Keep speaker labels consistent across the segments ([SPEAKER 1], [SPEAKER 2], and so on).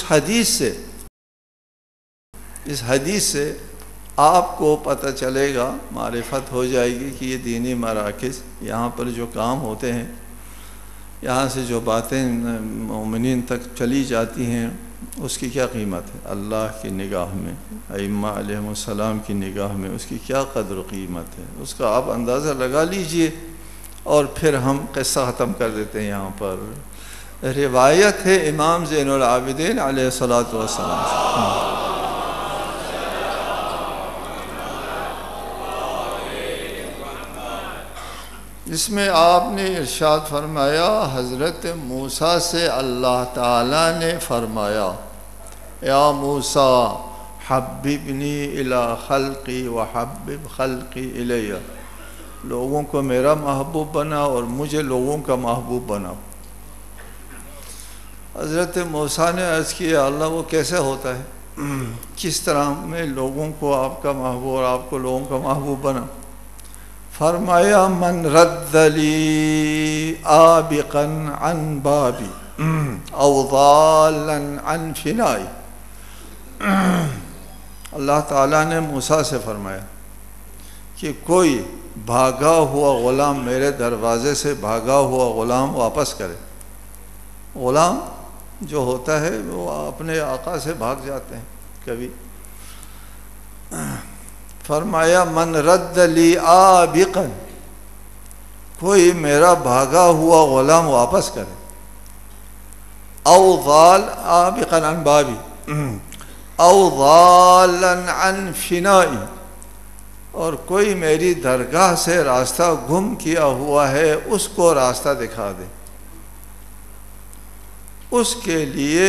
[SPEAKER 1] اس حدیث سے آپ کو پتہ چلے گا، معرفت ہو جائے گی کہ یہ دینی مراکز، یہاں پر جو کام ہوتے ہیں، یہاں سے جو باتیں مومنین تک چلی جاتی ہیں، اس کی کیا قیمت ہے اللہ کی نگاہ میں، ائمہ علیہم السلام کی نگاہ میں اس کی کیا قدر و قیمت ہے، اس کا آپ اندازہ لگا لیجئے۔ اور پھر ہم قصہ ختم کر دیتے ہیں یہاں پر۔ روایت ہے امام زین العابدین علیہ الصلوۃ والسلام سے، جس میں آپ نے ارشاد فرمایا، حضرت موسیٰ سے اللہ تعالیٰ نے فرمایا، یا موسیٰ حببنی الی خلقی وحبب خلقی الی، لوگوں کو میرا محبوب بنا اور مجھے لوگوں کا محبوب بنا۔ حضرت موسیٰ نے عرض کیا، اللہ وہ کیسے ہوتا ہے، کس طرح میں لوگوں کو آپ کا محبوب اور آپ کو لوگوں کا محبوب بنا؟ فرمایا، من رد لی آبقا عن بابی او ضالا عن فنائی۔ اللہ تعالیٰ نے موسیٰ سے فرمایا کہ کوئی بھاگا ہوا غلام، میرے دروازے سے بھاگا ہوا غلام واپس کرے۔ غلام جو ہوتا ہے وہ اپنے آقا سے بھاگ جاتے ہیں کبھی۔ فرمایا، من رد لی آبقا، کوئی میرا بھاگا ہوا غلام واپس کرے، او ضال آبقا عن بابی او ضالا عن فنائی، اور کوئی میری درگاہ سے راستہ گم کیا ہوا ہے اس کو راستہ دکھا دے، اس کے لیے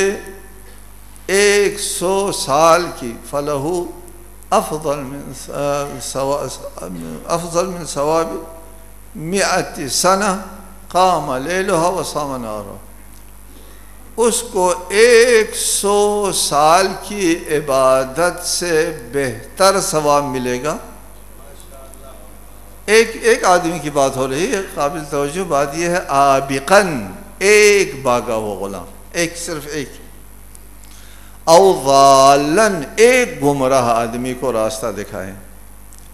[SPEAKER 1] 100 سال کی فلہو افضل من ثواب 100 سنہ قام لیلها وصام نہارها، اس کو 100 سال کی عبادت سے بہتر ثواب ملے گا۔ ایک آدمی کی بات ہو رہی ہے، قابل توجہ بات یہ ہے، آبقاً ایک بھاگا ہوا غلام، ایک صرف ایک، او ضالن ایک گمراہ آدمی کو راستہ دکھائیں،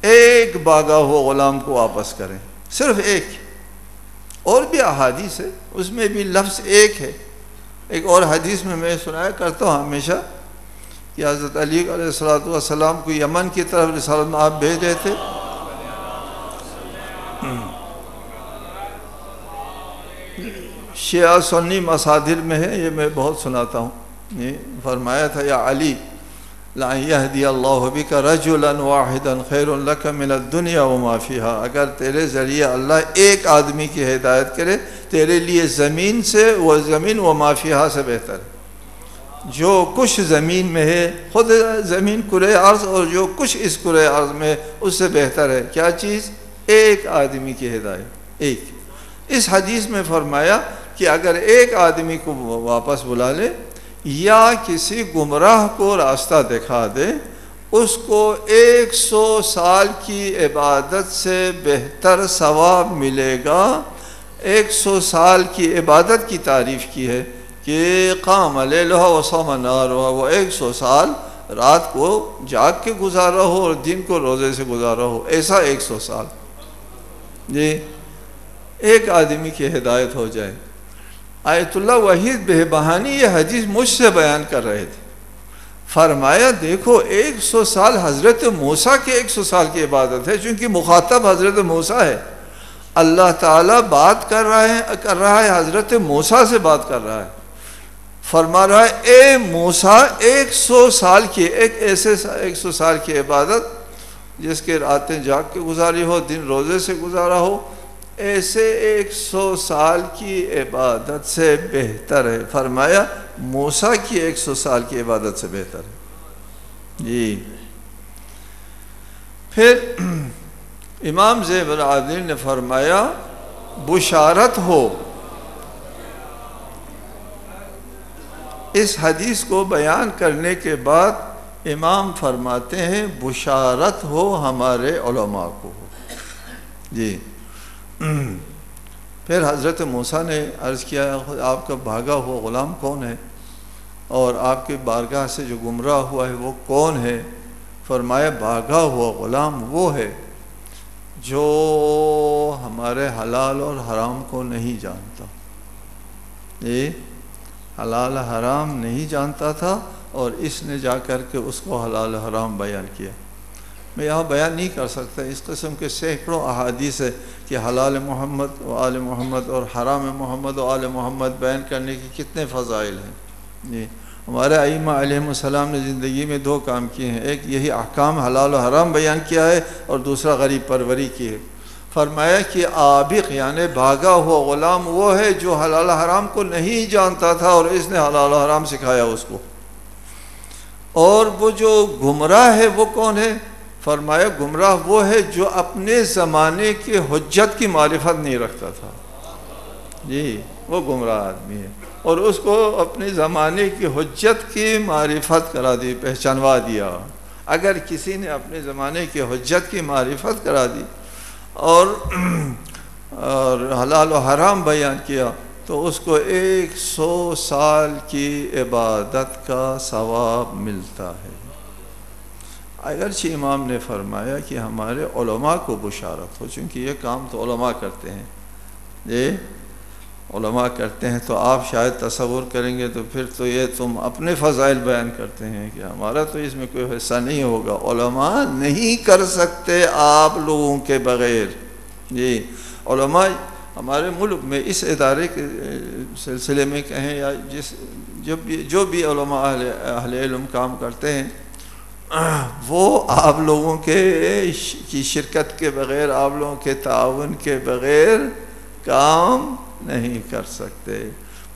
[SPEAKER 1] ایک بھاگا ہوا غلام کو واپس کریں، صرف ایک۔ اور بھی احادیث ہے، اس میں بھی لفظ ایک ہے۔ ایک اور حدیث میں سنایا کرتا ہوں ہمیشہ کہ حضرت علی علیہ السلام کو یمن کی طرف رسالت میں آپ بھیج رہے تھے، شیعہ سنی مصادر میں ہے، یہ میں بہت سناتا ہوں۔ یہ فرمایا تھا، یا علی لَأَن يَهْدِيَ اللَّهُ بِكَ رَجُلًا وَاحِدًا خَيْرٌ لَكَ مِنَ الدُّنْيَا وَمَا فِيهَا، اگر تیرے ذریعے اللہ ایک آدمی کی ہدایت کرے تیرے لیے زمین سے وہ زمین وما فیہا سے بہتر ہے، جو کچھ زمین میں ہے، خود زمین کرۂ ارض اور جو کچھ اس کرۂ ارض میں اس سے بہتر ہے۔ کیا چیز؟ ایک آدمی کی ہدایت، ایک۔ اس حدیث میں فرمایا کہ اگر ایک آدمی کو واپس بلا لے یا کسی گمراہ کو راستہ دکھا دے، اس کو 100 سال کی عبادت سے بہتر ثواب ملے گا۔ 100 سال کی عبادت کی تعریف کی ہے کہ قام لیلها وصام نہارها، وہ 100 سال رات کو جاگ کے گزارا ہو اور دن کو روزے سے گزارا ہو، ایسا 100 سال جی ایک آدمی کی ہدایت ہو جائے۔ آیت اللہ وحید بہبہانی یہ حدیث مجھ سے بیان کر رہے تھے، فرمایا دیکھو 100 سال حضرت موسیٰ کے 100 سال کی عبادت ہے، چونکہ مخاطب حضرت موسیٰ ہے، اللہ تعالیٰ بات کر رہا ہے حضرت موسیٰ سے بات کر رہا ہے، فرما رہا ہے اے موسیٰ 100 سال کی ایسے 100 سال کی عبادت جس کے راتیں جاگ کے گزاری ہو، دن روزے سے گزارا ہو، ایسے 100 سال کی عبادت سے بہتر ہے۔ فرمایا موسیٰ کی 100 سال کی عبادت سے بہتر ہے جی۔ پھر امام زین العابدین نے فرمایا بشارت ہو، اس حدیث کو بیان کرنے کے بعد امام فرماتے ہیں بشارت ہو ہمارے علماء کو جی۔ پھر حضرت موسیٰ نے عرض کیا آپ کا بھاگا ہوا غلام کون ہے؟ اور آپ کی بارگاہ سے جو گمراہ ہوا ہے وہ کون ہے؟ فرمایا بھاگا ہوا غلام وہ ہے جو ہمارے حلال اور حرام کو نہیں جانتا. یہ حلال حرام نہیں جانتا تھا اور اس نے جا کر کے اس کو حلال حرام بیان کیا. میں یہاں بیان نہیں کر سکتا، اس قسم کے سینکڑوں احادیث ہے کہ حلال محمد و آل محمد اور حرام محمد و آل محمد بیان کرنے کی کتنے فضائل ہیں. جی ہمارے ائمہ علیہم السلام نے زندگی میں دو کام کیے ہیں، ایک یہی احکام حلال و حرام بیان کیا ہے اور دوسرا غریب پروری کی ہے. فرمایا کہ عابق یعنی بھاگا ہوا غلام وہ ہے جو حلال حرام کو نہیں جانتا تھا اور اس نے حلال و حرام سکھایا اس کو. اور وہ جو گمراہ ہے وہ کون ہے؟ فرمایا گمراہ وہ ہے جو اپنے زمانے کے حجت کی معرفت نہیں رکھتا تھا. جی وہ گمراہ آدمی ہے اور اس کو اپنے زمانے کی حجت کی معرفت کرا دی، پہچانوا دیا. اگر کسی نے اپنے زمانے کی حجت کی معرفت کرا دی اور حلال و حرام بیان کیا تو اس کو 100 سال کی عبادت کا ثواب ملتا ہے. اگرچہ امام نے فرمایا کہ ہمارے علماء کو بشارت ہو، چونکہ یہ کام تو علماء کرتے ہیں. یہ علماء کرتے ہیں تو آپ شاید تصور کریں گے تو پھر تو یہ تم اپنے فضائل بیان کرتے ہیں کہ ہمارا تو اس میں کوئی حصہ نہیں ہوگا. علماء نہیں کر سکتے آپ لوگوں کے بغیر. جی علماء ہمارے ملک میں اس ادارے کے سلسلے میں کہیں یا جو بھی علماء اہل علم کام کرتے ہیں وہ آپ لوگوں کی شرکت کے بغیر، آپ لوگوں کے تعاون کے بغیر کام نہیں کر سکتے.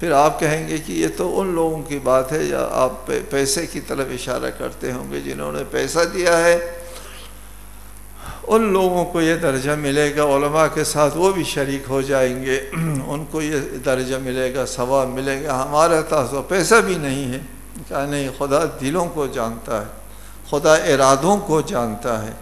[SPEAKER 1] پھر آپ کہیں گے کہ یہ تو ان لوگوں کی بات ہے، یا آپ پیسے کی طرف اشارہ کرتے ہوں گے جنہوں نے پیسہ دیا ہے ان لوگوں کو یہ درجہ ملے گا، علماء کے ساتھ وہ بھی شریک ہو جائیں گے، ان کو یہ درجہ ملے گا، ثواب ملے گا. ہمارا تو پیسہ بھی نہیں ہے. کہا نہیں، خدا دلوں کو جانتا ہے، خدا ارادوں کو جانتا ہے،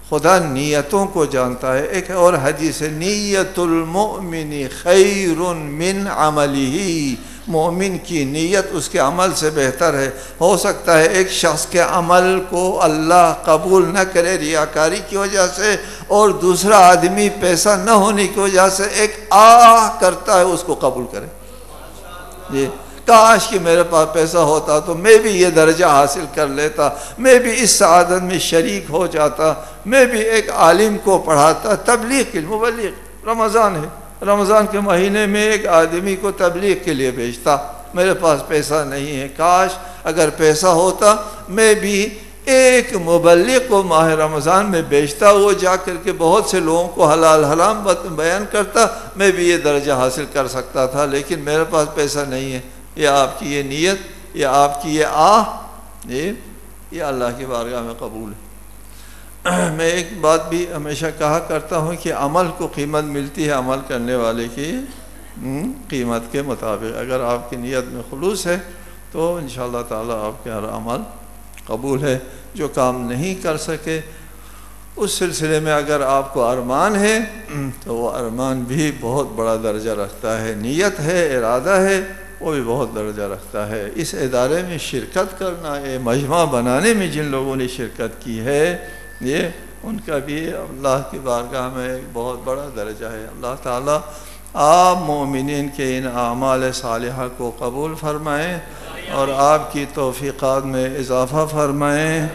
[SPEAKER 1] خدا نیتوں کو جانتا ہے. ایک اور حدیث ہے نیت المؤمن خیر من عملہ، مومن کی نیت اس کے عمل سے بہتر ہے. ہو سکتا ہے ایک شخص کے عمل کو اللہ قبول نہ کرے ریاکاری کی وجہ سے، اور دوسرا آدمی پیسہ نہ ہونے کی وجہ سے ایک آہ کرتا ہے اس کو قبول کرے. جی کاش کہ میرے پاس پیسہ ہوتا تو میں بھی یہ درجہ حاصل کر لیتا، میں بھی اس سعادت میں شریک ہو جاتا، میں بھی ایک عالم کو پڑھاتا. تبلیغ کے مبلغ رمضان ہے، رمضان کے مہینے میں ایک آدمی کو تبلیغ کے لیے بھیجتا. میرے پاس پیسہ نہیں ہے، کاش اگر پیسہ ہوتا میں بھی ایک مبلغ کو ماہ رمضان میں بھیجتا، وہ جا کر کے بہت سے لوگوں کو حلال حرام بیان کرتا، میں بھی یہ درجہ حاصل کر سکتا تھا. لیکن میرے پاس پیسہ نہیں ہے. یہ آپ کی یہ نیت، یہ آپ کی یہ یہ اللہ کی بارگاہ میں قبول ہے. میں ایک بات بھی ہمیشہ کہا کرتا ہوں کہ عمل کو قیمت ملتی ہے عمل کرنے والے کی قیمت کے مطابق. اگر آپ کی نیت میں خلوص ہے تو انشاءاللہ تعالی آپ کے ہر عمل قبول ہے. جو کام نہیں کر سکے اس سلسلے میں اگر آپ کو ارمان ہے تو وہ ارمان بھی بہت بڑا درجہ رکھتا ہے. نیت ہے، ارادہ ہے، وہ بھی بہت درجہ رکھتا ہے. اس ادارے میں شرکت کرنا، یہ مجمع بنانے میں جن لوگوں نے شرکت کی ہے، یہ ان کا بھی اللہ کی بارگاہ میں ایک بہت بڑا درجہ ہے. اللہ تعالیٰ آپ مومنین کے ان اعمال صالحہ کو قبول فرمائیں اور آپ کی توفیقات میں اضافہ فرمائیں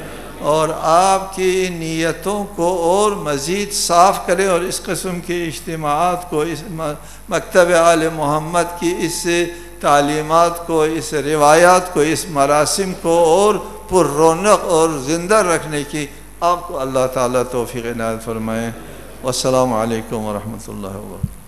[SPEAKER 1] اور آپ کی نیتوں کو اور مزید صاف کریں اور اس قسم کے اجتماعات کو، اس مکتب آل محمد کی اس تعلیمات کو، اس روایات کو، اس مراسم کو اور پر رونق اور زندہ رکھنے کی آپ کو اللہ تعالیٰ توفیق عنایت فرمائیں. والسلام علیکم ورحمۃ اللہ وبرکاتہ.